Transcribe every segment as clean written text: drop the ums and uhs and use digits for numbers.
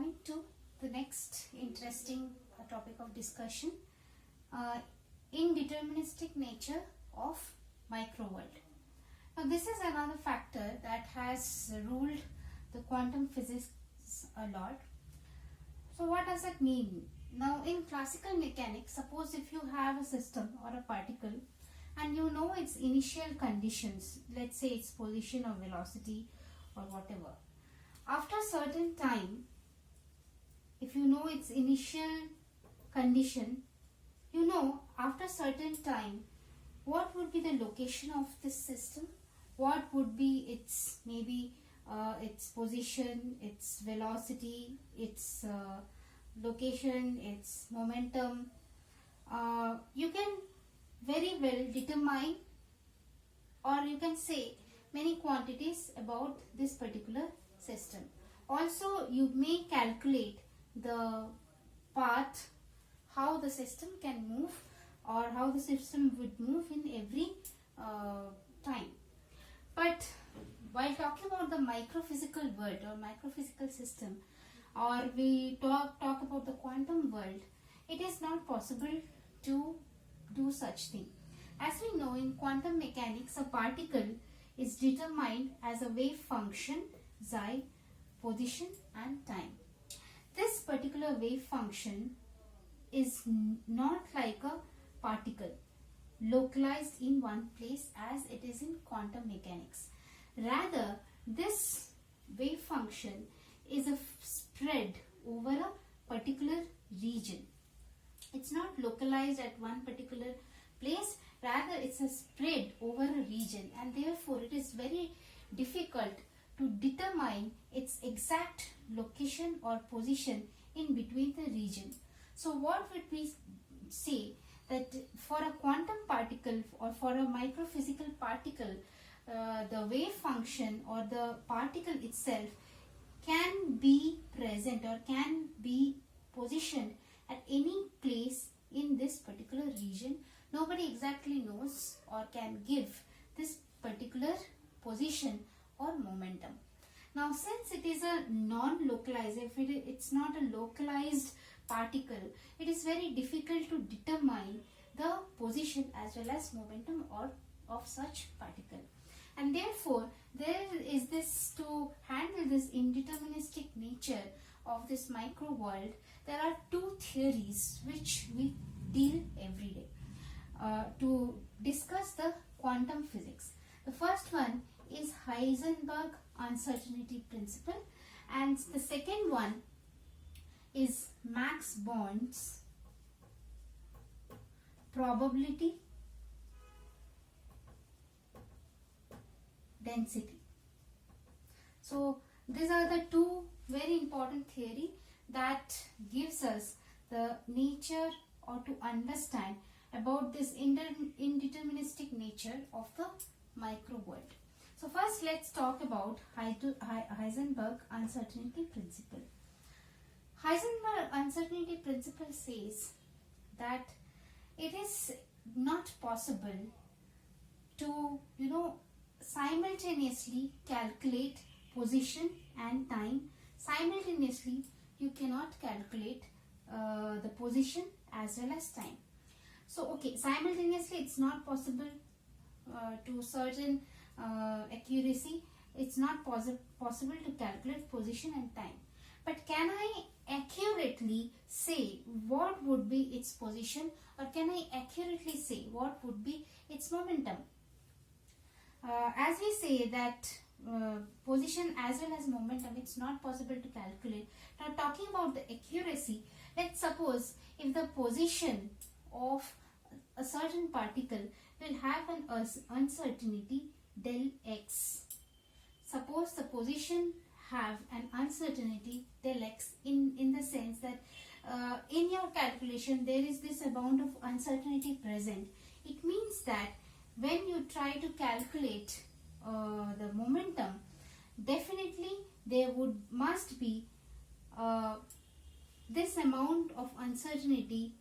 coming to the next interesting topic of discussion, indeterministic nature of microworld. Now this is another factor that has ruled the quantum physics a lot. So what does that mean? Now in classical mechanics, suppose if you have a system or a particle and you know its initial conditions, let's say its position or velocity or whatever. After a certain time, if you know its initial condition, you know after a certain time what would be the location of this system, what would be its maybe its position, its velocity, its location, its momentum. You can very well determine, or you can say many quantities about this particular system. Also you may calculate the path, how the system can move or how the system would move in every time. But while talking about the microphysical world or microphysical system, or we talk about the quantum world, it is not possible to do such thing. As we know, in quantum mechanics, a particle is determined as a wave function xi, position and time. This particular wave function is not like a particle localized in one place as it is in quantum mechanics. Rather, this wave function is a spread over a particular region. It's not localized at one particular place, rather it's a spread over a region, and therefore it is very difficult to determine its exact location or position in between the region. So what would we say that for a quantum particle or for a microphysical particle, the wave function or the particle itself can be present or can be positioned at any place in this particular region. Nobody exactly knows or can give this particular position or momentum. Now since it is a non-localized, if it's not a localized particle, it is very difficult to determine the position as well as momentum or of such particle. And therefore there is this, to handle this indeterministic nature of this micro world, there are two theories which we deal every day to discuss the quantum physics. The first one is Heisenberg uncertainty principle, and the second one is Max Born's probability density. So these are the two very important theory that gives us the nature or to understand about this indeterministic nature of the micro world. So first let's talk about Heisenberg uncertainty principle. Heisenberg uncertainty principle says that it is not possible to simultaneously calculate position and time. Simultaneously you cannot calculate the position as well as time. So okay, simultaneously it's not possible to certain accuracy. It's not possible to calculate position and time. But can I accurately say what would be its position, or can I accurately say what would be its momentum? As we say that position as well as momentum, it's not possible to calculate. Now talking about the accuracy, let's suppose if the position of a certain particle will have an uncertainty del x. Suppose the position have an uncertainty del x in the sense that in your calculation there is this amount of uncertainty present. It means that when you try to calculate the momentum, definitely there must be this amount of uncertainty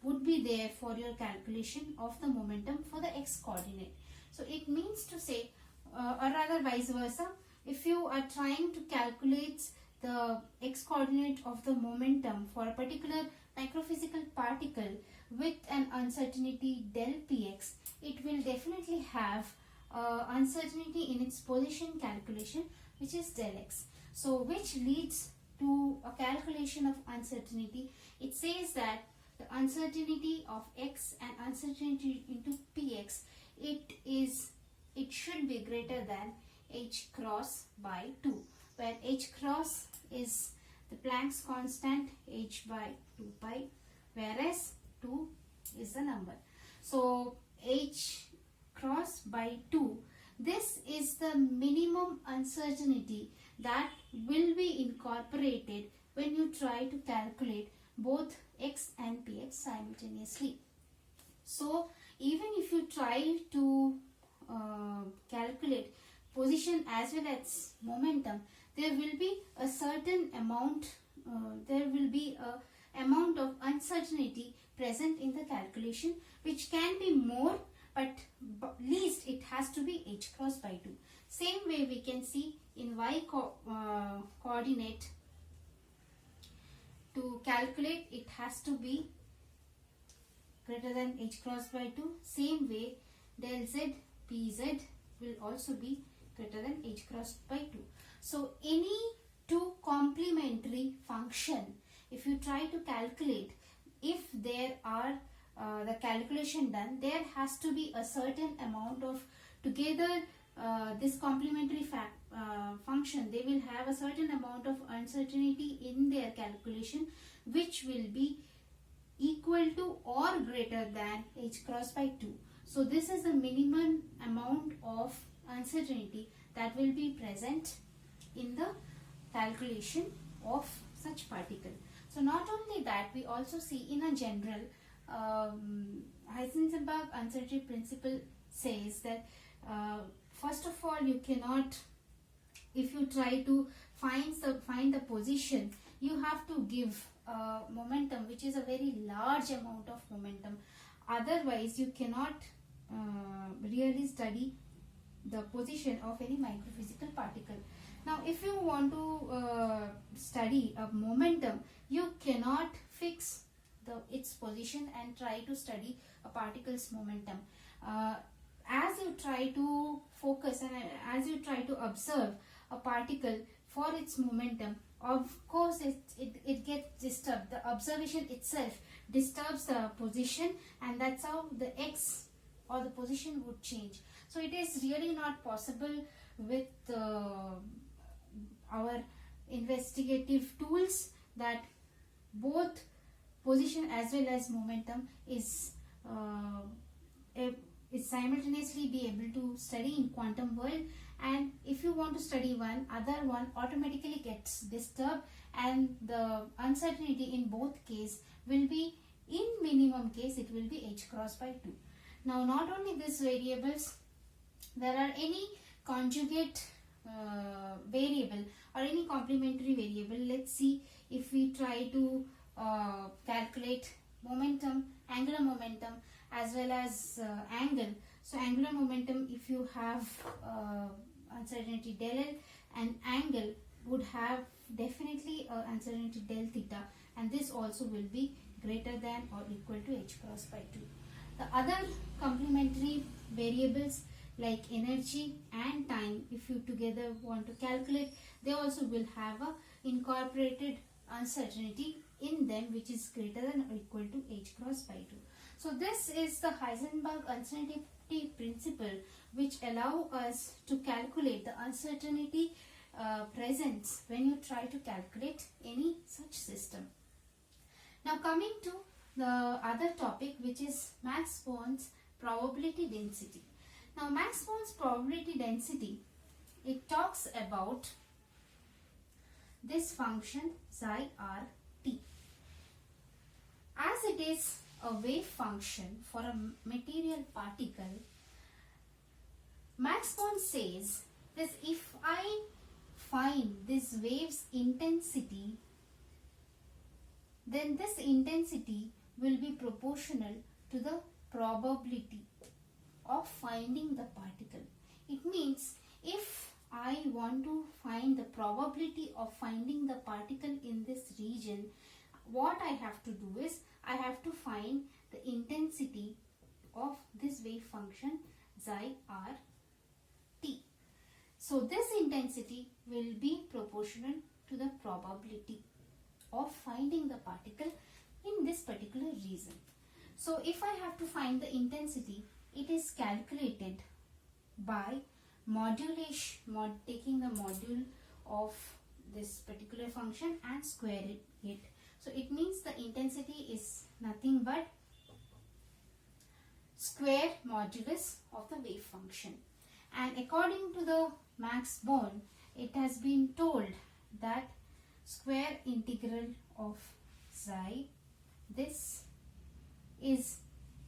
would be there for your calculation of the momentum for the x coordinate. So it means to say, or rather vice versa, if you are trying to calculate the x coordinate of the momentum for a particular microphysical particle with an uncertainty del px, it will definitely have uncertainty in its position calculation, which is del x. So which leads to a calculation of uncertainty. It says that the uncertainty of x and uncertainty into px, it should be greater than h cross by 2, where h cross is the Planck's constant, h by 2 pi, whereas 2 is the number. So h cross by 2, this is the minimum uncertainty that will be incorporated when you try to calculate both x and px simultaneously. So even if you try to calculate position as well as momentum, there will be a certain amount, amount of uncertainty present in the calculation, which can be more, but least it has to be h cross by 2. Same way we can see in y coordinate, to calculate it has to be greater than h cross by 2. Same way del z pz will also be greater than h cross by 2. So any two complementary function, if you try to calculate, if there are the calculation done, there has to be a certain amount of, together this complementary function, they will have a certain amount of uncertainty in their calculation, which will be equal to or greater than h cross by 2. So this is the minimum amount of uncertainty that will be present in the calculation of such particle. So not only that, we also see in a general, Heisenberg uncertainty principle says that first of all, you cannot, if you try to find the position, you have to give momentum, which is a very large amount of momentum. Otherwise you cannot really study the position of any microphysical particle. Now if you want to study a momentum, you cannot fix its position and try to study a particle's momentum. As you try to focus and as you try to observe a particle for its momentum, of course it gets disturbed. The observation itself disturbs the position, and that's how the x or the position would change. So it is really not possible with our investigative tools that both position as well as momentum is simultaneously be able to study in quantum world. And if you want to study one, other one automatically gets disturbed, and the uncertainty in both case will be, in minimum case, it will be h cross by 2. Now not only these variables, there are any conjugate variable or any complementary variable. Let's see, if we try to calculate momentum, angular momentum as well as angle. So angular momentum, if you have uncertainty del L, and angle would have definitely uncertainty del theta, and this also will be greater than or equal to h cross by 2. The other complementary variables like energy and time, if you together want to calculate, they also will have a incorporated uncertainty in them, which is greater than or equal to h cross by 2. So this is the Heisenberg uncertainty principle, which allow us to calculate the uncertainty presence when you try to calculate any such system. Now coming to the other topic, which is Max-Born's probability density. Now Max-Born's probability density, it talks about this function psi r t. As it is a wave function for a material particle, Max-Born says that if I find this wave's intensity, then this intensity will be proportional to the probability of finding the particle. It means if I want to find the probability of finding the particle in this region, what I have to do is I have to find the intensity of this wave function xi r t. So this intensity will be proportional to the probability of finding the particle in this particular region. So if I have to find the intensity, it is calculated by modulation, taking the module of this particular function and squaring it. So it means the intensity is nothing but square modulus of the wave function. And according to the Max Born, it has been told that square integral of xi, this is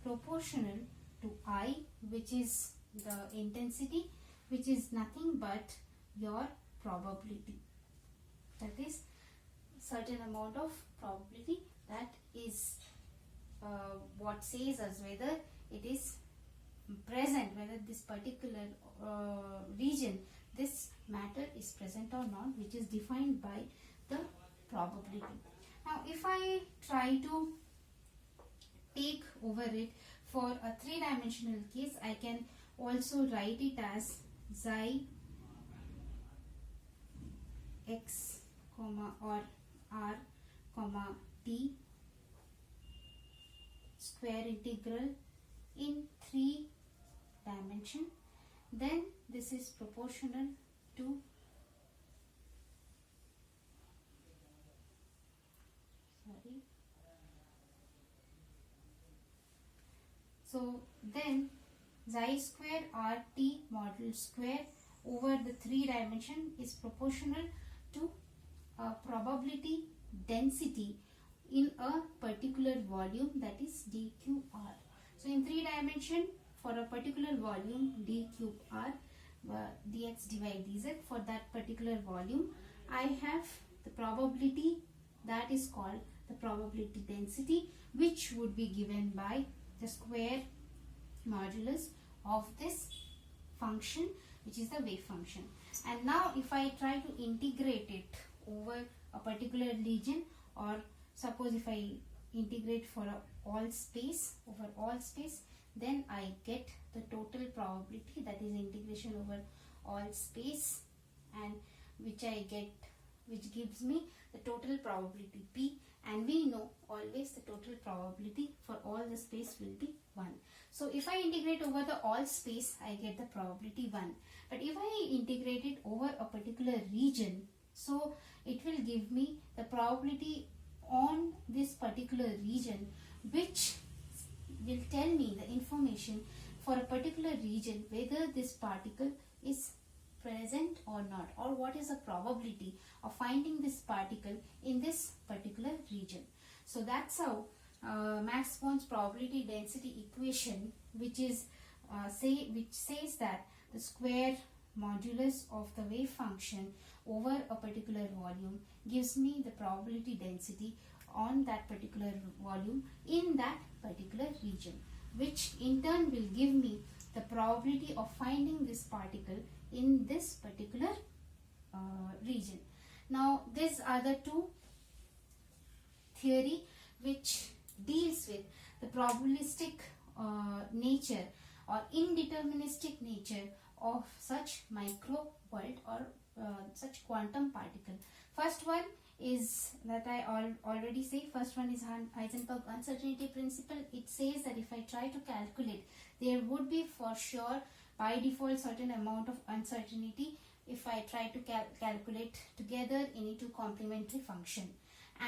proportional to I, which is the intensity, which is nothing but your probability. That is certain amount of probability that is what says us whether it is present, whether this particular region, this matter is present or not, which is defined by the probability. Now if I try to take over it for a three-dimensional case, I can also write it as xi x comma or r comma t square integral in 3 dimension. Then this is proportional to so then xi square rt module square over the 3 dimension is proportional to probability density in a particular volume, that is d cube r. So in 3 dimension, for a particular volume d cube r dx dy dz, for that particular volume I have the probability that is called the probability density, which would be given by the square modulus of this function, which is the wave function. And now if I try to integrate it over a particular region, or suppose if I integrate for all space, over all space, then I get the total probability, that is integration over all space, and which gives me the total probability p, and we know always the total probability for all the space will be 1. So if I integrate over the all space, I get the probability 1. But if I integrate it over a particular region, so it will give me the probability on this particular region, which will tell me the information for a particular region whether this particle is present or not, or what is the probability of finding this particle in this particular region. So that's how Max Born's probability density equation, which says that the square modulus of the wave function over a particular volume gives me the probability density on that particular volume in that particular region, which in turn will give me the probability of finding this particle in this particular region. Now these are the two theory which deals with the probabilistic nature or indeterministic nature of such micro world or such quantum particle. First one is that I already say, first one is Heisenberg uncertainty principle. It says that if I try to calculate, there would be for sure by default certain amount of uncertainty if I try to calculate together any two complementary function.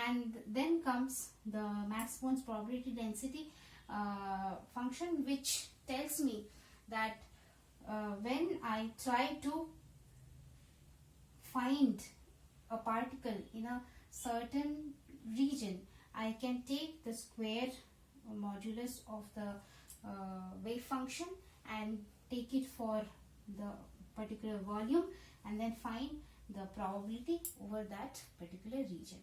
And then comes the Max Born's probability density function, which tells me that when I try to find a particle in a certain region, I can take the square modulus of the wave function and take it for the particular volume, and then find the probability over that particular region.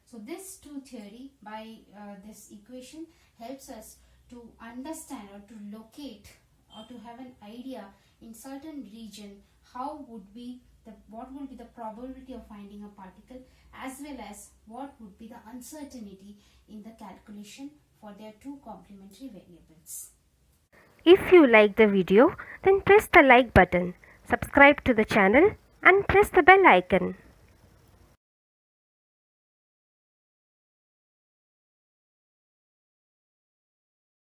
So this two theory by this equation helps us to understand or to locate or to have an idea in certain region how would be what will be the probability of finding a particle, as well as what would be the uncertainty in the calculation for their two complementary variables. If you like the video, then press the like button, subscribe to the channel and press the bell icon.